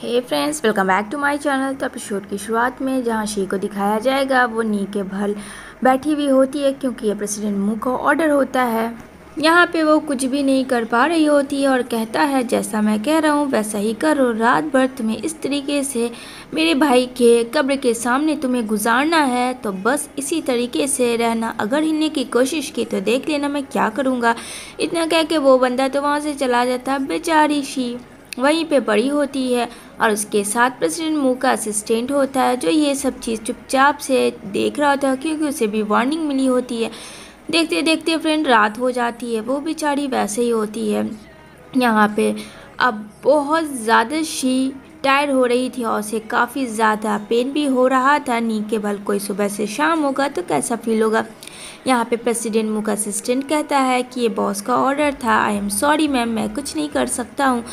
Hey friends, welcome back to my channel. तो episode की शुरुआत में जहां शी को दिखाया जाएगा वो नी के भल बैठी हुई होती है क्योंकि ये प्रेसिडेंट मू का ऑर्डर होता है। यहाँ पे वो कुछ भी नहीं कर पा रही होती है और कहता है जैसा मैं कह रहा हूँ वैसा ही करो। रात भर तुम्हें इस तरीके से मेरे भाई के कब्र के सामने तुम्हें गुजारना है तो बस इसी तरीके से रहना। अगर हिलने की कोशिश की तो देख लेना मैं क्या करूँगा। इतना कह के वो बंदा तो वहाँ से चला जाता है। बेचारी शी वहीं पे पड़ी होती है और उसके साथ प्रेसिडेंट मू का असिस्टेंट होता है जो ये सब चीज़ चुपचाप से देख रहा होता है क्योंकि उसे भी वार्निंग मिली होती है। देखते देखते फ्रेंड रात हो जाती है। वो बेचारी वैसे ही होती है। यहाँ पे अब बहुत ज़्यादा शी टायर्ड हो रही थी और उसे काफ़ी ज़्यादा पेन भी हो रहा था। नी के भल कोई सुबह से शाम होगा तो कैसा फील होगा। यहाँ पे प्रेसिडेंट मू का असिस्टेंट कहता है कि ये बॉस का ऑर्डर था। आई एम सॉरी मैम, मैं कुछ नहीं कर सकता हूँ।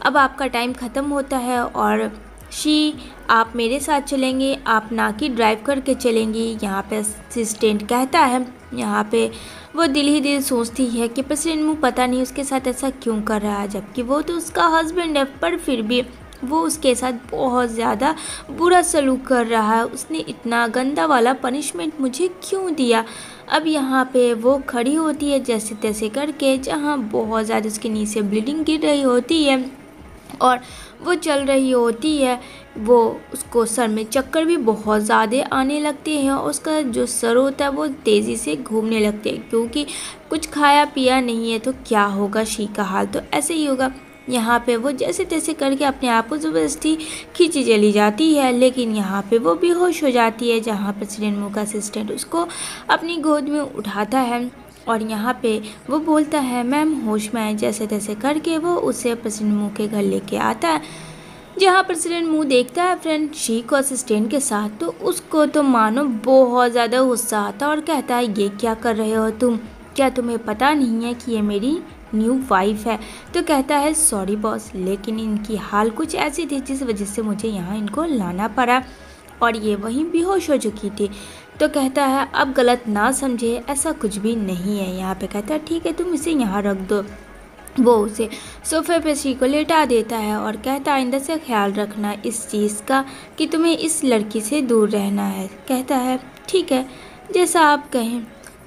अब आपका टाइम ख़त्म होता है और शी आप मेरे साथ चलेंगे, आप ना कि ड्राइव करके चलेंगी। यहाँ पे असिस्टेंट कहता है। यहाँ पे वो दिल ही दिल सोचती है कि प्रेसिडेंट मू पता नहीं उसके साथ ऐसा क्यों कर रहा है, जबकि वो तो उसका हस्बैंड है, पर फिर भी वो उसके साथ बहुत ज़्यादा बुरा सलूक कर रहा है। उसने इतना गंदा वाला पनिशमेंट मुझे क्यों दिया। अब यहाँ पे वो खड़ी होती है जैसे तैसे करके, जहाँ बहुत ज़्यादा उसके नीचे ब्लीडिंग गिर रही होती है और वो चल रही होती है। वो उसको सर में चक्कर भी बहुत ज़्यादा आने लगते हैं और उसका जो सर होता है वो तेज़ी से घूमने लगते हैं क्योंकि कुछ खाया पिया नहीं है। तो क्या होगा, शी का हाल तो ऐसे ही होगा। यहाँ पे वो जैसे तैसे करके अपने आप को ज़बरदस्ती खींची चली जाती है, लेकिन यहाँ पे वो बेहोश हो जाती है। जहाँ प्रेसिडेंट मू का असिस्टेंट उसको अपनी गोद में उठाता है और यहाँ पे वो बोलता है मैम होश में आए। जैसे तैसे करके वो उसे प्रेसिडेंट मू के घर लेके आता है। जहाँ प्रेसिडेंट मू देखता है फ्रेंड शी को असिस्टेंट के साथ, तो उसको तो मानो बहुत ज़्यादा गुस्सा आता है और कहता है ये क्या कर रहे हो तुम, क्या तुम्हें पता नहीं है कि ये मेरी न्यू वाइफ है। तो कहता है सॉरी बॉस, लेकिन इनकी हाल कुछ ऐसी थी जिस वजह से मुझे यहाँ इनको लाना पड़ा और ये वहीं बेहोश हो चुकी थी। तो कहता है अब गलत ना समझे, ऐसा कुछ भी नहीं है। यहाँ पे कहता है ठीक है तुम इसे यहाँ रख दो। वो उसे सोफे पे शी को लेटा देता है और कहता है आइंदा से ख्याल रखना इस चीज़ का कि तुम्हें इस लड़की से दूर रहना है। कहता है ठीक है जैसा आप कहें।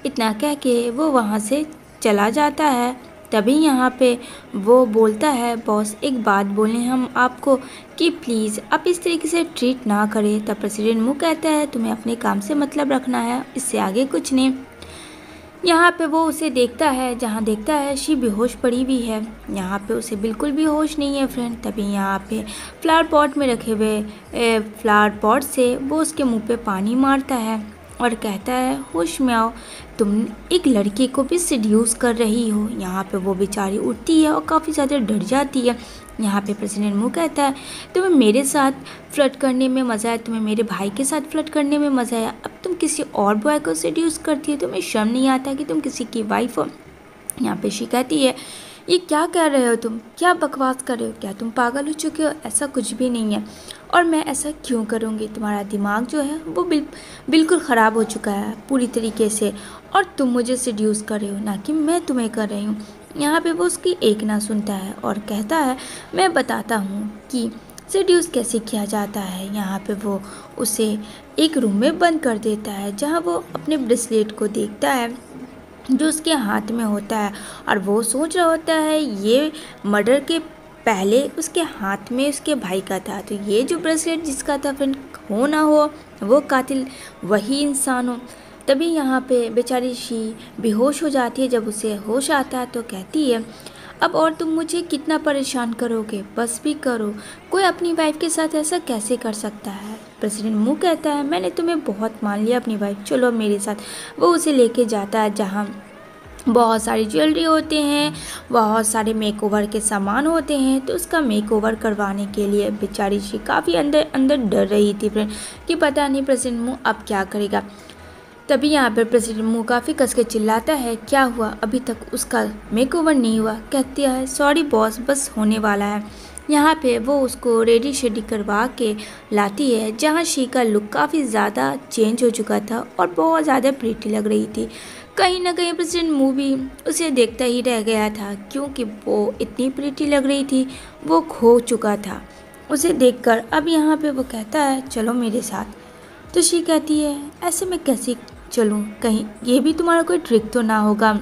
इतना कह के वो वहाँ से चला जाता है। तभी यहाँ पे वो बोलता है बॉस एक बात बोलें हम आपको कि प्लीज़ आप इस तरीके से ट्रीट ना करें। तब प्रेसिडेंट मू कहता है तुम्हें अपने काम से मतलब रखना है, इससे आगे कुछ नहीं। यहाँ पे वो उसे देखता है, जहाँ देखता है शी बेहोश पड़ी हुई है। यहाँ पे उसे बिल्कुल भी होश नहीं है फ्रेंड। तभी यहाँ पे फ्लावर पॉट में रखे हुए फ्लावर पॉट से वो उसके मुंह पे पानी मारता है और कहता है होश में आओ, तुम एक लड़के को भी सीड्यूस कर रही हो। यहाँ पे वो बेचारी उठती है और काफ़ी ज़्यादा डर जाती है। यहाँ पे प्रेसिडेंट मू कहता है तुम्हें मेरे साथ फ्लर्ट करने में मज़ा आया, तुम्हें मेरे भाई के साथ फ्लर्ट करने में मज़ा आया, अब तुम किसी और बॉय को सीड्यूस करती हो, तुम्हें शर्म नहीं आता कि तुम किसी की वाइफ हो। यहाँ पे शी कहती है ये क्या कह रहे हो तुम, क्या बकवास कर रहे हो, क्या तुम पागल हो चुके हो, ऐसा कुछ भी नहीं है और मैं ऐसा क्यों करूँगी। तुम्हारा दिमाग जो है वो बिल्कुल ख़राब हो चुका है पूरी तरीके से और तुम मुझे सीड्यूस कर रहे हो ना कि मैं तुम्हें कर रही हूँ। यहाँ पे वो उसकी एक ना सुनता है और कहता है मैं बताता हूँ कि सीड्यूस कैसे किया जाता है। यहाँ पे वो उसे एक रूम में बंद कर देता है जहाँ वो अपने ब्रेसलेट को देखता है जो उसके हाथ में होता है और वो सोच रहा होता है ये मर्डर के पहले उसके हाथ में उसके भाई का था, तो ये जो ब्रेसलेट जिसका था फ्रेंड हो ना हो वो कातिल वही इंसान हो। तभी यहाँ पे बेचारी शी बेहोश हो जाती है। जब उसे होश आता है तो कहती है अब और तुम मुझे कितना परेशान करोगे, बस भी करो, कोई अपनी वाइफ के साथ ऐसा कैसे कर सकता है। प्रेसिडेंट मू कहता है मैंने तुम्हें बहुत मान लिया अपनी वाइफ, चलो मेरे साथ। वो उसे लेके जाता है जहाँ बहुत सारी ज्वेलरी होते हैं, बहुत सारे मेकओवर के सामान होते हैं। तो उसका मेकओवर करवाने के लिए बेचारी शी काफ़ी अंदर अंदर डर रही थी फ्रेंड कि पता नहीं प्रेसिडेंट मू अब क्या करेगा। तभी यहाँ पर प्रेसिडेंट मू काफ़ी कस के चिल्लाता है क्या हुआ, अभी तक उसका मेकओवर नहीं हुआ। कहती है सॉरी बॉस, बस होने वाला है। यहाँ पे वो उसको रेडी शेडी करवा के लाती है जहाँ शी का लुक काफ़ी ज़्यादा चेंज हो चुका था और बहुत ज़्यादा प्रीटी लग रही थी। कहीं ना कहीं प्रेसिडेंट मू भी उसे देखता ही रह गया था क्योंकि वो इतनी प्रीटी लग रही थी, वो खो चुका था। उसे देखकर अब यहाँ पे वो कहता है चलो मेरे साथ। तो शी कहती है ऐसे मैं कैसे चलूँ, कहीं ये भी तुम्हारा कोई ट्रिक तो ना होगा।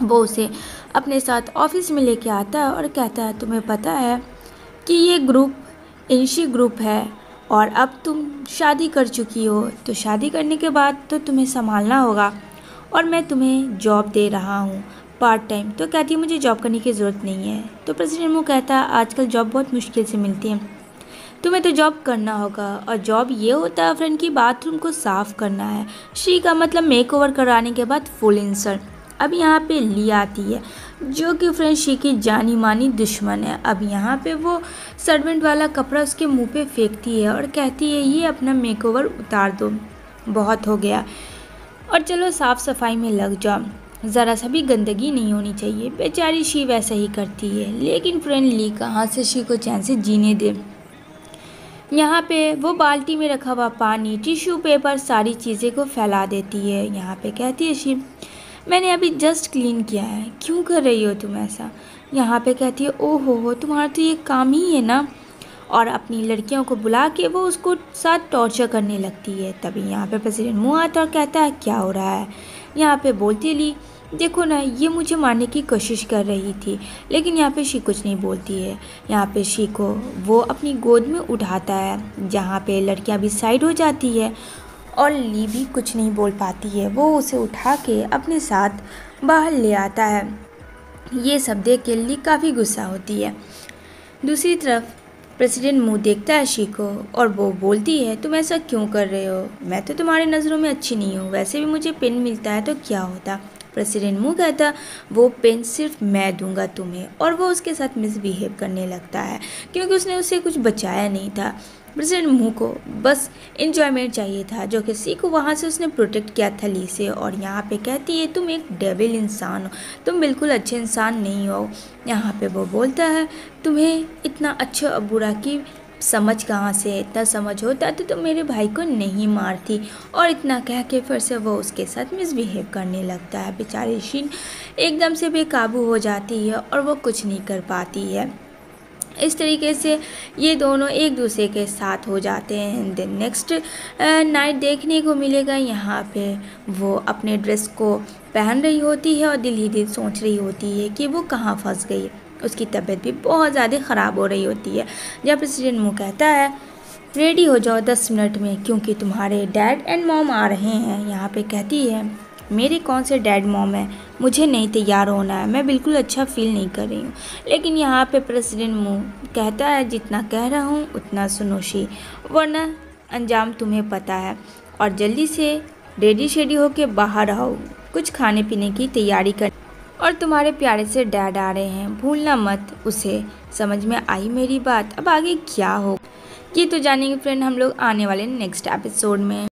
वो उसे अपने साथ ऑफिस में लेके आता है और कहता है तुम्हें पता है कि ये ग्रुप इंशी ग्रुप है और अब तुम शादी कर चुकी हो, तो शादी करने के बाद तो तुम्हें संभालना होगा और मैं तुम्हें जॉब दे रहा हूँ पार्ट टाइम। तो कहती है मुझे जॉब करने की ज़रूरत नहीं है। तो प्रेसिडेंट मू कहता है आजकल जॉब बहुत मुश्किल से मिलती है, तुम्हें तो जॉब करना होगा और जॉब ये होता है फ्रेंड की बाथरूम को साफ़ करना है। शी का मतलब मेकओवर कराने के बाद फुल इंसल्ट। अब यहाँ पे ली आती है जो कि फ्रेंड शी की जानी मानी दुश्मन है। अब यहाँ पे वो सर्वेंट वाला कपड़ा उसके मुंह पे फेंकती है और कहती है ये अपना मेकओवर उतार दो, बहुत हो गया और चलो साफ़ सफाई में लग जाओ, ज़रा सा भी गंदगी नहीं होनी चाहिए। बेचारी शी वैसा ही करती है, लेकिन फ्रेंड ली कहाँ से शी को चैन से जीने दे। यहाँ पे वो बाल्टी में रखा हुआ पानी, टिश्यू पेपर, सारी चीज़ें को फैला देती है। यहाँ पे कहती है शी मैंने अभी जस्ट क्लीन किया है, क्यों कर रही हो तुम ऐसा। यहाँ पे कहती है ओहो हो तुम्हारा तो ये काम ही है ना, और अपनी लड़कियों को बुला के वो उसको साथ टॉर्चर करने लगती है। तभी यहाँ पे प्रेसिडेंट मुँह आता और कहता है क्या हो रहा है। यहाँ पे बोलती ली देखो ना ये मुझे मारने की कोशिश कर रही थी, लेकिन यहाँ पे शी कुछ नहीं बोलती है। यहाँ पे शी को वो अपनी गोद में उठाता है, जहाँ पे लड़कियाँ भी साइड हो जाती है और ली भी कुछ नहीं बोल पाती है। वो उसे उठा के अपने साथ बाहर ले आता है। ये सब देख के ली काफ़ी गुस्सा होती है। दूसरी तरफ प्रेसिडेंट मुँह देखता है शी को और वो बोलती है तुम ऐसा क्यों कर रहे हो, मैं तो तुम्हारी नज़रों में अच्छी नहीं हूँ, वैसे भी मुझे पेन मिलता है तो क्या होता। प्रेसिडेंट मुँह कहता वो पेन सिर्फ मैं दूंगा तुम्हें, और वो उसके साथ मिसबिहेव करने लगता है क्योंकि उसने उसे कुछ बचाया नहीं था। प्रेसिडेंट मुँह को बस एंजॉयमेंट चाहिए था, जो कि सी को वहाँ से उसने प्रोटेक्ट किया था ली से। और यहाँ पे कहती है तुम एक डेविल इंसान हो, तुम बिल्कुल अच्छे इंसान नहीं हो। यहाँ पे वो बोलता है तुम्हें इतना अच्छा और बुरा की समझ कहाँ से, इतना समझ होता तो तुम मेरे भाई को नहीं मारती। और इतना कह के फिर से वो उसके साथ मिसबिहेव करने लगता है। बेचारी शीन एकदम से बेकाबू हो जाती है और वो कुछ नहीं कर पाती है। इस तरीके से ये दोनों एक दूसरे के साथ हो जाते हैं। देन नेक्स्ट नाइट देखने को मिलेगा यहाँ पे वो अपने ड्रेस को पहन रही होती है और दिल ही दिल सोच रही होती है कि वो कहाँ फंस गई। उसकी तबीयत भी बहुत ज़्यादा ख़राब हो रही होती है। जब प्रेसिडेंट मुँह कहता है रेडी हो जाओ 10 मिनट में क्योंकि तुम्हारे डैड एंड मॉम आ रहे हैं। यहाँ पे कहती है मेरे कौन से डैड मॉम है, मुझे नहीं तैयार होना है, मैं बिल्कुल अच्छा फील नहीं कर रही हूँ। लेकिन यहाँ पे प्रेसिडेंट मुँह कहता है जितना कह रहा हूँ उतना सुनो शी, वरना अंजाम तुम्हें पता है। और जल्दी से रेडी शेडी होके बाहर आओ, कुछ खाने पीने की तैयारी कर, और तुम्हारे प्यारे से डैड आ रहे हैं, भूलना मत उसे। समझ में आई मेरी बात। अब आगे क्या हो ये तो जानेंगे फ्रेंड हम लोग आने वाले नेक्स्ट एपिसोड में।